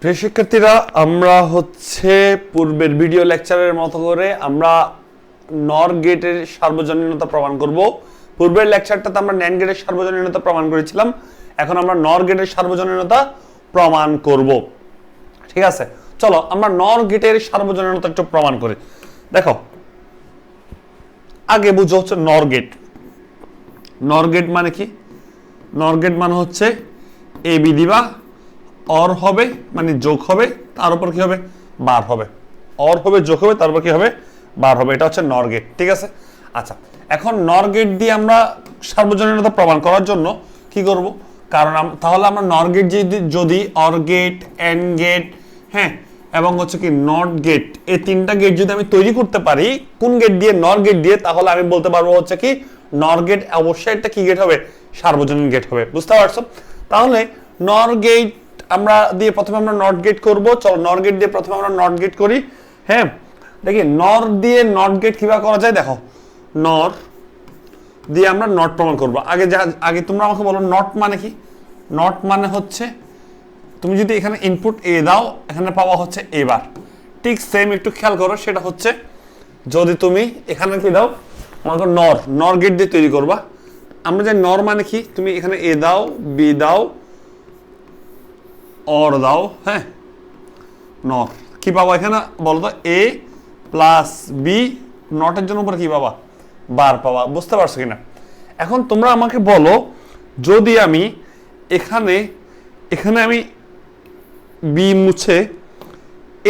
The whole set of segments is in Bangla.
প্রিয় শিক্ষার্থীরা, আমরা হচ্ছে পূর্বের ভিডিও লেকচারের মতো করে আমরা নর গেটের সার্বজনীনতা প্রমাণ করব। পূর্বের লেকচারটাতে আমরা ন্যান্ড গেটের সার্বজনীনতা প্রমাণ করেছিলাম, এখন আমরা নর গেটের সার্বজনীনতা প্রমাণ করব। ঠিক আছে, চলো আমরা নর গেটের সার্বজনীনতা একটু প্রমাণ করি। দেখো, আগে বুঝো হচ্ছে নর গেট। নর গেট মানে কি? নর গেট মানে হচ্ছে এ বি দিবা, অর হবে মানে যোগ হবে, তার উপর কি হবে? বার হবে। অর হবে, যোগ হবে, তারপর কি হবে? বার হবে। এটা হচ্ছে নর গেট। ঠিক আছে, আচ্ছা এখন নর গেট দিয়ে আমরা সার্বজনীনতা প্রমাণ করার জন্য কি করব? কারণ তাহলে আমরা নর গেট যদি অর গেট, এন্ড গেট, হ্যাঁ, এবং হচ্ছে কি নট গেট, এই তিনটা গেট যদি আমি তৈরি করতে পারি কোন গেট দিয়ে? নর গেট দিয়ে, তাহলে আমি বলতে পারবো হচ্ছে কি নর গেট অবশ্যই একটা কি গেট হবে? সার্বজনীন গেট হবে। বুঝতে পারছো? তাহলে নর গেট আমরা দিয়ে প্রথমে আমরা নট গেট করব। চলো নর গেট দিয়ে প্রথমে আমরা নট গেট করি। হ্যাঁ, দেখি নর দিয়ে নট গেট কিভাবে করা যায়। দেখো, নর দিয়ে আমরা নট প্রমাণ করব। আগে তোমরা আমাকে বলো নট মানে কি? নট মানে হচ্ছে তুমি যদি এখানে ইনপুট এ দাও, এখানে পাওয়া হচ্ছে এ বার। ঠিক সেম, একটু খেয়াল করো, সেটা হচ্ছে যদি তুমি এখানে কি দাও, আমাকে নর গেট দিয়ে তৈরি করবা। আমরা জানি নর মানে কি, তুমি এখানে এ দাও, বি দাও, অর দাও, হ্যাঁ, নর কি পাবা এখানে বলো তো? এ প্লাস বি, নটের জন্য উপরে কি পাবা? বার পাবা। বুঝতে পারছো কিনা? এখন তোমরা আমাকে বলো, যদি আমি এখানে আমি বি মুছে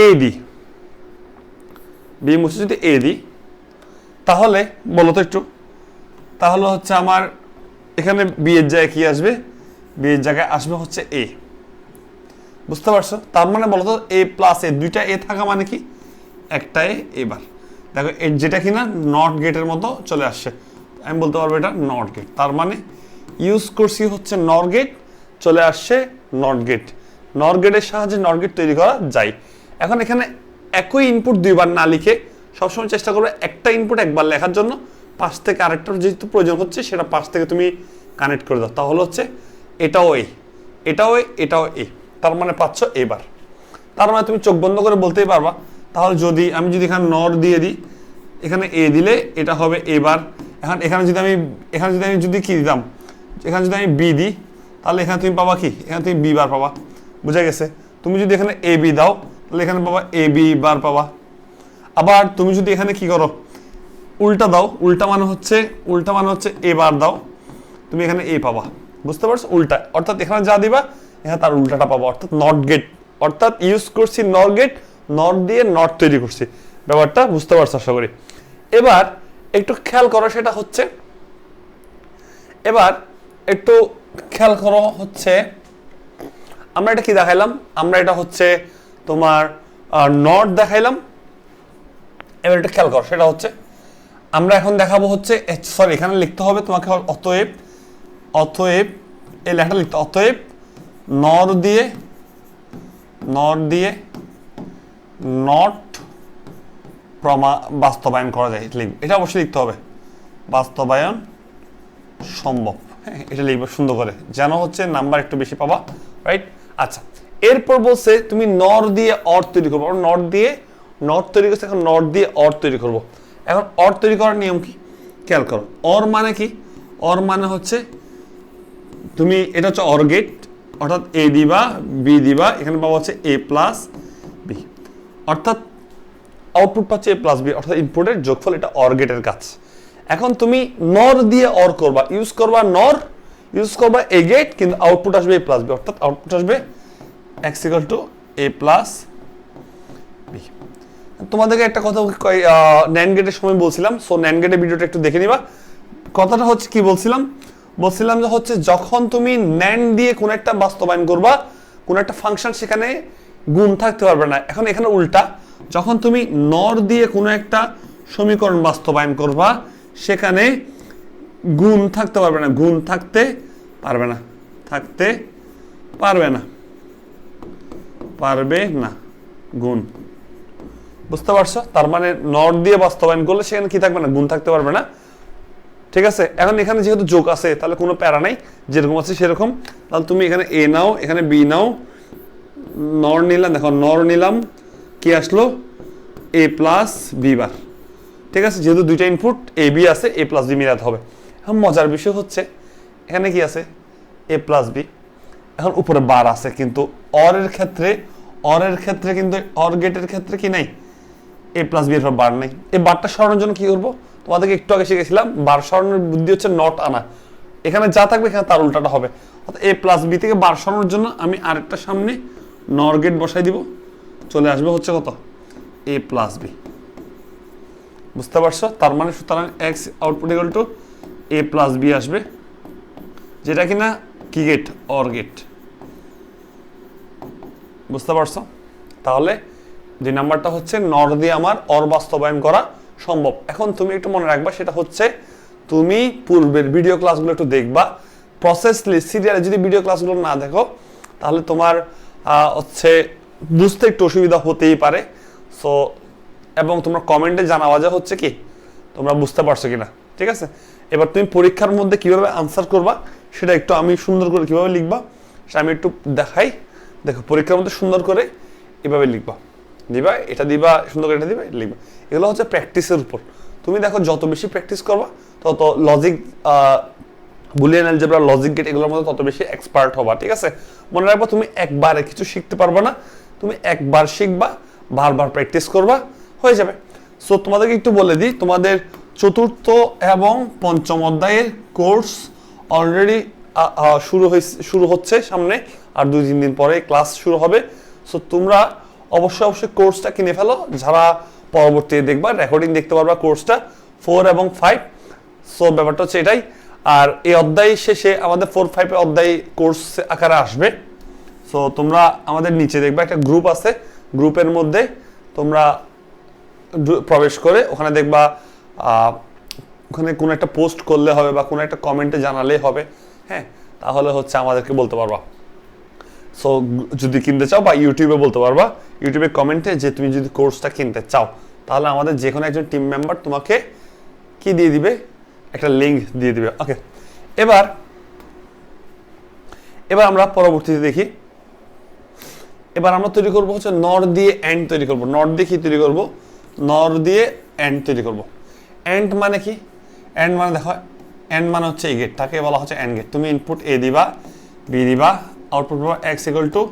এ দিই, বি মুছে যদি এ দিই, তাহলে বলো তো একটু, তাহলে হচ্ছে আমার এখানে বি এর জায়গায় কি আসবে? বি এর জায়গায় আসবে হচ্ছে এ। বুঝতে পারছো? তার মানে বলতো এ প্লাস এ, দুইটা এ থাকা মানে কি? একটা এ। এবার দেখো যেটা কিনা নট গেটের মতো চলে আসছে, আমি বলতে পারবো এটা নট গেট। তার মানে ইউজ করছি হচ্ছে নর গেট, চলে আসছে নট গেট। নর গেটের সাহায্যে নট গেট তৈরি করা যায়। এখন এখানে একই ইনপুট দুইবার না লিখে সবসময় চেষ্টা করবে একটা ইনপুট একবার লেখার জন্য, পাশ থেকে আরেকটার যেহেতু প্রয়োজন হচ্ছে সেটা পাশ থেকে তুমি কানেক্ট করে দাও। তাহলে হচ্ছে এটাও এ, এটাও এ, এটাও এ, তার মানে পাচ্ছ এবার। তার মানে তুমি চোখ বন্ধ করে বলতেই পারবা। তাহলে আমি যদি এখানে নর দিয়ে দিই, এখানে এ দিলে এটা হবে এবার। এখন এখানে যদি আমি যদি কি দিতাম, এখানে যদি আমি বি দিই, তাহলে এখানে তুমি পাবা কি? এখানে তুমি বি বার পাবা। বুঝা গেছে? তুমি যদি এখানে এ বি দাও, তাহলে এখানে পাবা এ বি বার পাবা। আবার তুমি যদি এখানে কি করো, উল্টা দাও, উল্টা মানে হচ্ছে এ বার দাও, তুমি এখানে এ পাবা। বুঝতে পারছো? উল্টা, অর্থাৎ এখানে যা দিবা এখানে তার উল্টাটা পাবো, অর্থাৎ নট গেট। অর্থাৎ ইউজ করছি নর গেট, নট দিয়ে নট তৈরি করছি। ব্যাপারটা বুঝতে পারছো আশা করি। এবার একটু খেয়াল করো, সেটা হচ্ছে আমরা এটা কি দেখাইলাম? আমরা এটা হচ্ছে তোমার নট দেখাইলাম। এবার এটা খেয়াল করো, সেটা হচ্ছে আমরা এখন দেখাবো হচ্ছে, সরি এখানে লিখতে হবে তোমাকে অতএব এই লেখাটা লিখতে, অতএব নর দিয়ে নট বাস্তবায়ন করা যায়। এটা অবশ্যই লিখতে হবে, বাস্তবায়ন সম্ভব। হ্যাঁ, এটা লিখবে সুন্দর করে, যেন হচ্ছে নাম্বার একটু বেশি পাবা, রাইট? আচ্ছা, এরপর বলছে তুমি নর দিয়ে অর তৈরি করবো। নট দিয়ে নট তৈরি করছে, এখন নট দিয়ে অর তৈরি করবো। এখন অর তৈরি করার নিয়ম কি খেয়াল করো। অর মানে কি? অর মানে হচ্ছে তুমি এটা হচ্ছে অর গেট, অর্থাৎ এ দিবা, বি দিবা, এখানে পাবো হচ্ছে এ প্লাস বি, অর্থাৎ আউটপুট পাচ্ছে এ প্লাস বি, অর্থাৎ ইনপুটের যোগফল। এটা অর গেটের কাজ। এখন তুমি নর দিয়ে অর করবা, ইউজ করবা এ গেট, কিন্তু আউটপুট আসবে এ প্লাস বি, অর্থাৎ আউটপুট আসবে X equal to A plus B. তোমাদেরকে একটা কথা ন্যান্ড গেটের সময় বলছিলাম, সো ন্যান্ড গেটের ভিডিওটা একটু দেখে নিবা। কথাটা হচ্ছে কি বলছিলাম যে হচ্ছে যখন তুমি ন্যান্ড দিয়ে কোন একটা বাস্তবায়ন করবা, কোন একটা ফাংশন, সেখানে গুণ থাকতে পারবে না। এখন এখানে উল্টা, যখন তুমি নর দিয়ে কোনো একটা সমীকরণ বাস্তবায়ন করবা, সেখানে গুণ থাকতে পারবে না, গুণ। বুঝতে পারছো? তার মানে নর দিয়ে বাস্তবায়ন করলে সেখানে কি থাকবে না? গুণ থাকতে পারবে না। ঠিক আছে, এখন এখানে যেহেতু যোগ আছে তাহলে কোনো প্যারা নাই, যেরকম আছে সেরকম। তাহলে তুমি এখানে এ নাও, এখানে বি নাও, নর নিলাম, দেখো নর নিলাম, কি আসলো এ প্লাস বি বার। ঠিক আছে, যেহেতু দুইটা ইনপুট এ বি আছে, এ প্লাস বি মিলাতে হবে। এখন মজার বিষয় হচ্ছে এখানে কি আছে এ প্লাস বি, এখন উপরে বার আছে, কিন্তু অরের ক্ষেত্রে কিন্তু অর গেটের ক্ষেত্রে কি নাই, এ প্লাস বি এর বার নেই। এই বারটা সরানোর জন্য কি করবো, তোমাদেরকে একটু আগে শিখেছিলাম বার সরানোর বুদ্ধি হচ্ছে নট আনা, এখানে যা থাকবে এখানে তার উল্টাটা হবে। অর্থাৎ এ প্লাস বি থেকে বার সরানোর জন্য আমি আরেকটা সামনে নর গেট বসাই দিব, চলে আসবে হচ্ছে কত এ প্লাস বি। বুঝতে পারছো? তার মানে সুতরাং X output equal to A plus B আসবে, যেটা কিনা কি গেট, অর গেট। বুঝতে পারছো? তাহলে যে নাম্বারটা হচ্ছে নর দিয়ে আমার অর বাস্তবায়ন করা সম্ভব। এখন তুমি একটু মনে রাখবা, সেটা হচ্ছে তুমি পূর্বের ভিডিও ক্লাসগুলো একটু দেখবা, প্রসেসলি সিরিয়ালে যদি ভিডিও ক্লাসগুলো না দেখো তাহলে তোমার হচ্ছে বুঝতে একটু অসুবিধা হতেই পারে। সো এবং তোমরা কমেন্টে জানাওয়া যা হচ্ছে কি তোমরা বুঝতে পারছো কিনা। ঠিক আছে, এবার তুমি পরীক্ষার মধ্যে কিভাবে আনসার করবা সেটা একটু আমি সুন্দর করে কিভাবে লিখবা সেটা আমি একটু দেখাই। দেখো পরীক্ষার মধ্যে সুন্দর করে এভাবে লিখবা, দিবা এটা দিবা, সুন্দর করে এটা দিবা, এটা লিখবা। এগুলো হচ্ছে প্র্যাকটিসের উপর। তুমি দেখো যত বেশি প্র্যাকটিস করবা তত logic, Boolean algebra, logic gate এগুলোর মধ্যে তত বেশি এক্সপার্ট হবা। ঠিক আছে, মনে রাখবা তুমি একবারে কিছু শিখতে পারবা না, তুমি একবার শিখবা, বারবার প্র্যাকটিস করবা, হয়ে যাবে। সো তোমাদেরকে একটু বলে দিই, তোমাদের চতুর্থ এবং পঞ্চম অধ্যায়ের কোর্স অলরেডি শুরু হচ্ছে সামনে, আর 2-3 দিন পরে ক্লাস শুরু হবে। সো তোমরা অবশ্যই কোর্সটা কিনে ফেলো, যারা পরবর্তীতে দেখবা রেকর্ডিং দেখতে পারবা কোর্সটা 4 এবং 5। সো ব্যাপারটা হচ্ছে এটাই। আর এই অধ্যায় শেষে আমাদের 4-5 অধ্যায় কোর্স আকারে আসবে। সো তোমরা আমাদের নিচে দেখবা একটা গ্রুপ আছে, গ্রুপের মধ্যে তোমরা প্রবেশ করে ওখানে দেখবা ওখানে কোনো একটা পোস্ট করলে হবে বা কোনো একটা কমেন্টে জানালেই হবে। হ্যাঁ, তাহলে হচ্ছে আমাদেরকে বলতে পারবা। সো যদি কিনতে চাও বা ইউটিউবে বলতে পারবা, ইউটিউবে কমেন্টে যে তুমি যদি কোর্সটা কিনতে চাও, তাহলে আমাদের যে কোনো একজন টিম মেম্বার তোমাকে কি দিয়ে দিবে, একটা লিঙ্ক দিয়ে দিবে। ওকে, এবার আমরা পরবর্তীতে দেখি। এবার আমরা তৈরি করবো হচ্ছে নর দিয়ে এন্ড তৈরি করবো। নর দিয়ে কি তৈরি করবো, নর দিয়ে এন্ড তৈরি করবো। এন্ড মানে কি, এন্ড মানে দেখো, এন্ড মানে হচ্ছে এই গেটটাকে বলা হচ্ছে এন্ড গেট। তুমি ইনপুট এ দিবা, বি দিবা, আউটপুট পাবা X equal to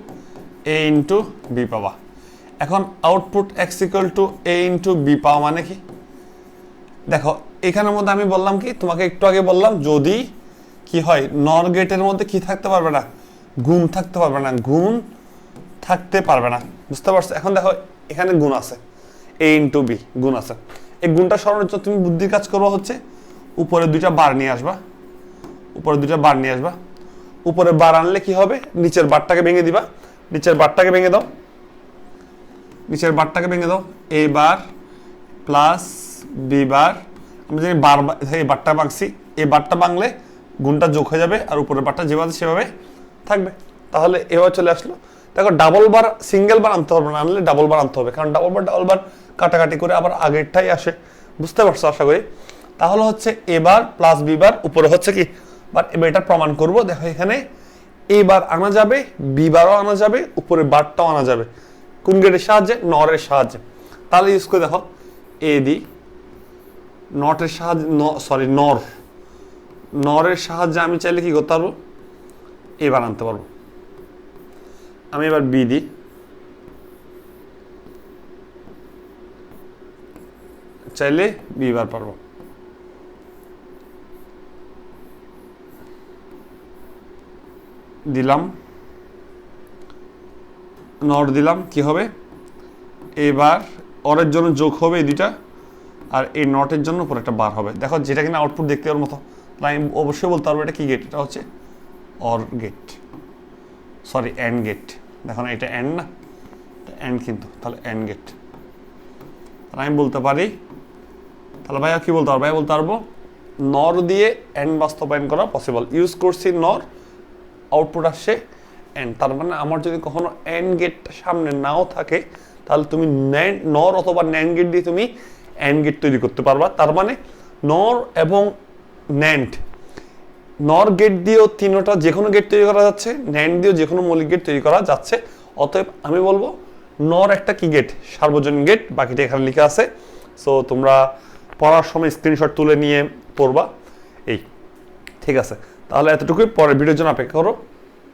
A into B পাবা। এখন output X equal to A into B পাওয়া মানে কি, দেখো এখানের মধ্যে আমি বললাম কি, তোমাকে একটু আগে বললাম যদি কি হয়, নর গেটের মধ্যে কি থাকতে পারবে না, গুণ থাকতে পারবে না, গুণ থাকতে পারবে না। বুঝতে পারছো? এখন দেখো এখানে গুণ আছে, এ ইন্টু বি গুণ আছে। এই গুণটা সরানোর জন্য তুমি বুদ্ধির কাজ করবা হচ্ছে উপরে দুইটা বার নিয়ে আসবা, উপরে দুইটা বার নিয়ে আসবা। উপরে বার আনলে কি হবে, নিচের বারটাকে ভেঙে দিবা, নিচের বারটাকে ভেঙে দাও, নিচের বারটাকে ভেঙে দাও। এ বার প্লাস বি বার, আমি জানি বার এই বারটা ভাঙছি, এই বারটা ভাঙলে গুণটা যোগ হয়ে যাবে আর উপরের বারটা যেভাবে সেভাবে থাকবে। তাহলে এবার চলে আসলো। দেখো ডাবল বার সিঙ্গেল বার আনতে হবে না, আনলে ডাবল বার আনতে হবে, কারণ ডাবল বার কাটাকাটি করে আবার আগেরটাই আসে। বুঝতে পারছো আশা করি? তাহলে হচ্ছে এবার প্লাস বি বার, উপরে হচ্ছে কি বার। এবার এটা প্রমাণ করব। দেখো এখানে এ বার আনা যাবে, বি বারও আনা যাবে, উপরে বারটাও আনা যাবে। কোন গেটের সাহায্যে, নরের সাহায্যে। তাহলে ইউজ করে দেখো এ দি নটের সাহায্যে, নরের সাহায্যে আমি চাইলে কি করতে পারবো, এবার আনতে পারবো। আমি এবার বি দিই, চাইলে বি বার পারবো। দিলাম নট দিলাম, কি হবে এবার অরের জন্য যোগ হবে এই দুইটা, আর এই নটের জন্য উপর একটা বার হবে। দেখো যেটা কিনা আউটপুট দেখতে পাওয়ার মতো, তাই আমি অবশ্যই বলতে পারবো এটা কি গেট, এটা হচ্ছে OR gate, sorry AND gate. দেখো না এটা এন্ড না, এন্ড কিন্তু, তাহলে এন্ড গেট। তাহলে আমি বলতে পারি, তাহলে ভাইয়া কি বলতে পারবো, ভাইয়া বলতে পারবো নর দিয়ে এন্ড বাস্তবায়ন করা পসিবল। ইউজ করছি নর, আউটপুট আসছে এন্ড। তার মানে আমার যদি কখনো এন্ড গেট সামনে নাও থাকে, তাহলে তুমি নর অথবা ন্যান্ড গেট দিয়ে তুমি এন্ড গেট তৈরি করতে পারবা। তার মানে নর এবং ন্যান্ড, নর গেট দিয়েও তিনটা যে কোনো গেট তৈরি করা যাচ্ছে, ন্যান্ড দিয়েও যে কোনো মৌলিক গেট তৈরি করা যাচ্ছে। অতএব আমি বলবো নর একটা কি গেট, সার্বজনীন গেট, বাকিটা এখানে লেখা আছে। সো তোমরা পড়ার সময় স্ক্রিনশট তুলে নিয়ে পড়বা। এই ঠিক আছে, তাহলে এতটুকুই, পরের ভিডিওর জন্য অপেক্ষা করো।